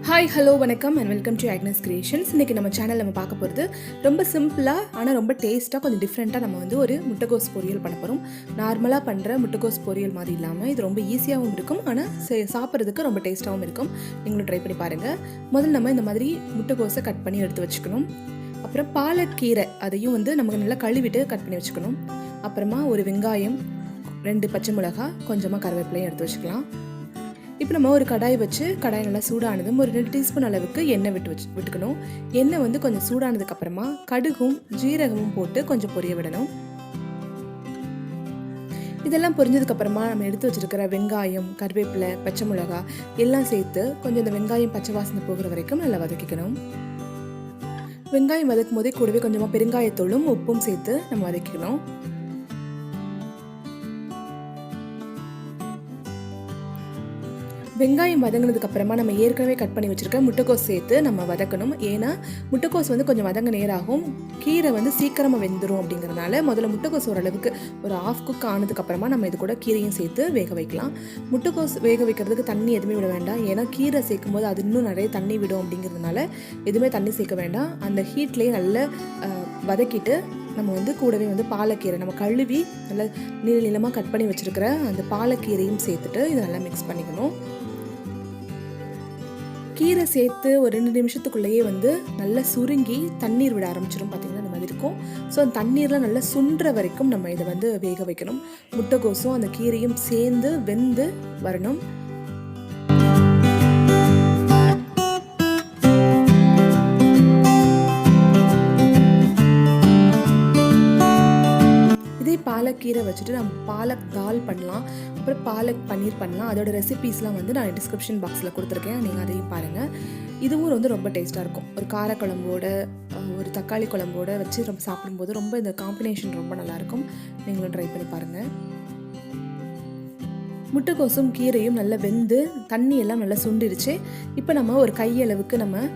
Hi hello வணக்கம் and welcome to Agnes creations. இன்றைக்கி நம்ம சேனல் நம்ம பார்க்க போகிறது ரொம்ப சிம்பிளாக ஆனால் ரொம்ப டேஸ்ட்டாக கொஞ்சம் டிஃப்ரெண்ட்டாக நம்ம வந்து ஒரு முட்டைகோஸ் பொரியல் பண்ண போகிறோம். நார்மலாக பண்ணுற முட்டைகோஸ் பொரியல் மாதிரி இல்லாமல் இது ரொம்ப ஈஸியாகவும் இருக்கும், ஆனால் சாப்பிட்றதுக்கு ரொம்ப டேஸ்ட்டாகவும் இருக்கும். நீங்களும் ட்ரை பண்ணி பாருங்கள். முதல்ல நம்ம இந்த மாதிரி முட்டைகோஸை கட் பண்ணி எடுத்து வச்சுக்கணும். அப்புறம் பாலக்கீரை அதையும் வந்து நமக்கு நல்லா கழுவிட்டு கட் பண்ணி வச்சுக்கணும். அப்புறமா ஒரு வெங்காயம், 2 பச்சை மிளகாய், கொஞ்சமாக கருவேப்பிலையும் எடுத்து வச்சுக்கலாம். இப்போ நம்ம ஒரு கடாய் வச்சு கடாய் நல்லா சூடானதும் ஒரு 2 டீஸ்பூன் அளவுக்கு எண்ணெய் விட்டுக்கணும். எண்ணெய் வந்து கொஞ்சம் சூடானதுக்கப்புறமா கடுகும் ஜீரகமும் போட்டு கொஞ்சம் பொரிய விடணும். இதெல்லாம் பொரிஞ்சதுக்கப்புறமா நம்ம எடுத்து வச்சுருக்கிற வெங்காயம், கருவேப்பிலை, பச்சை மிளகாய் எல்லாம் சேர்த்து கொஞ்சம் இந்த வெங்காயம் பச்சை வாசனை போகிற வரைக்கும் நல்லா வதக்கிக்கணும். வெங்காயம் வதக்கும் போதே கூடவே கொஞ்சமாக பெருங்காயத்தூளும் உப்பும் சேர்த்து நம்ம வதக்கிக்கணும். வெங்காயம் வதங்கினதுக்கு அப்புறமா நம்ம ஏற்கனவே கட் பண்ணி வச்சுருக்க முட்டைக்கோஸ் சேர்த்து நம்ம வதக்கணும். ஏன்னா முட்டைக்கோஸ் வந்து கொஞ்சம் வதங்க நேராகும், கீரை வந்து சீக்கிரமாக வெந்துடும். அப்படிங்கிறதுனால முதல்ல முட்டைக்கோஸ் ஓரளவுக்கு ஒரு ஆஃப் குக் ஆனதுக்கப்புறமா நம்ம இது கூட கீரையும் சேர்த்து வேக வைக்கலாம். முட்டைக்கோஸ் வேக வைக்கிறதுக்கு தண்ணி எதுவுமே விட வேண்டாம், ஏன்னா கீரை சேர்க்கும் போது அது இன்னும் நிறைய தண்ணி விடும். அப்படிங்கிறதுனால எதுவுமே தண்ணி சேர்க்க வேண்டாம். அந்த ஹீட்லேயே நல்லா வதக்கிட்டு நம்ம வந்து கூடவே வந்து பாலக்கீரை நம்ம கழுவி நல்லா நீளமாக கட் பண்ணி வச்சுருக்கிற அந்த பாலக்கீரையும் சேர்த்துட்டு இதை நல்லா மிக்ஸ் பண்ணிக்கணும். கீரை சேர்த்து ஒரு 2 நிமிஷத்துக்குள்ளேயே வந்து நல்லா சுருங்கி தண்ணீர் விட ஆரம்பிச்சிடும். பார்த்திங்கன்னா இந்த மாதிரி இருக்கும். ஸோ அந்த தண்ணீர்லாம் நல்லா சுண்டுற வரைக்கும் நம்ம இதை வந்து வேக வைக்கணும். முட்டைகோஸும் அந்த கீரையும் சேர்ந்து வெந்து வரணும். பாலக்கீரை வச்சுட்டு நம்ம பாலக் தால் பண்ணலாம், அப்புறம் பாலக் பன்னீர் பண்ணலாம். அதோட ரெசிபீஸ்லாம் வந்து நான் டிஸ்கிரிப்ஷன் பாக்ஸில் கொடுத்துருக்கேன், நீங்கள் அதையும் பாருங்கள். இதுவும் வந்து ரொம்ப டேஸ்ட்டாக இருக்கும். ஒரு காரக்குழம்போட ஒரு தக்காளி குழம்போட வச்சு ரொம்ப சாப்பிடும்போது ரொம்ப இந்த காம்பினேஷன் ரொம்ப நல்லாயிருக்கும். நீங்களும் ட்ரை பண்ணி பாருங்கள். முட்டைக்கோசும் கீரையும் நல்லா வெந்து தண்ணி எல்லாம் நல்லா சுண்டிடுச்சு. இப்போ நம்ம ஒரு கையளவுக்கு நம்ம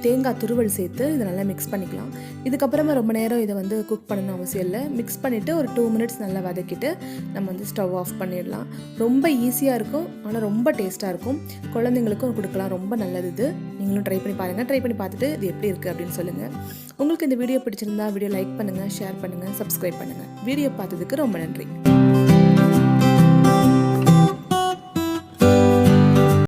தேங்காய் துருவல் சேர்த்து இதை நல்லா மிக்ஸ் பண்ணிக்கலாம். இதுக்கப்புறமா ரொம்ப நேரம் இதை வந்து குக் பண்ணணும் அவசியம் இல்லை. மிக்ஸ் பண்ணிவிட்டு ஒரு 2 மினிட்ஸ் நல்லா வதக்கிட்டு நம்ம வந்து ஸ்டவ் ஆஃப் பண்ணிடலாம். ரொம்ப ஈஸியாக இருக்கும், ஆனால் ரொம்ப டேஸ்ட்டாக இருக்கும். குழந்தைங்களுக்கும் கொடுக்கலாம், ரொம்ப நல்லது இது. நீங்களும் ட்ரை பண்ணி பாருங்கள். ட்ரை பண்ணி பார்த்துட்டு இது எப்படி இருக்குது அப்படின்னு சொல்லுங்கள். உங்களுக்கு இந்த வீடியோ பிடிச்சிருந்தா வீடியோ லைக் பண்ணுங்கள், ஷேர் பண்ணுங்கள், சப்ஸ்கிரைப் பண்ணுங்கள். வீடியோ பார்த்ததுக்கு ரொம்ப நன்றி.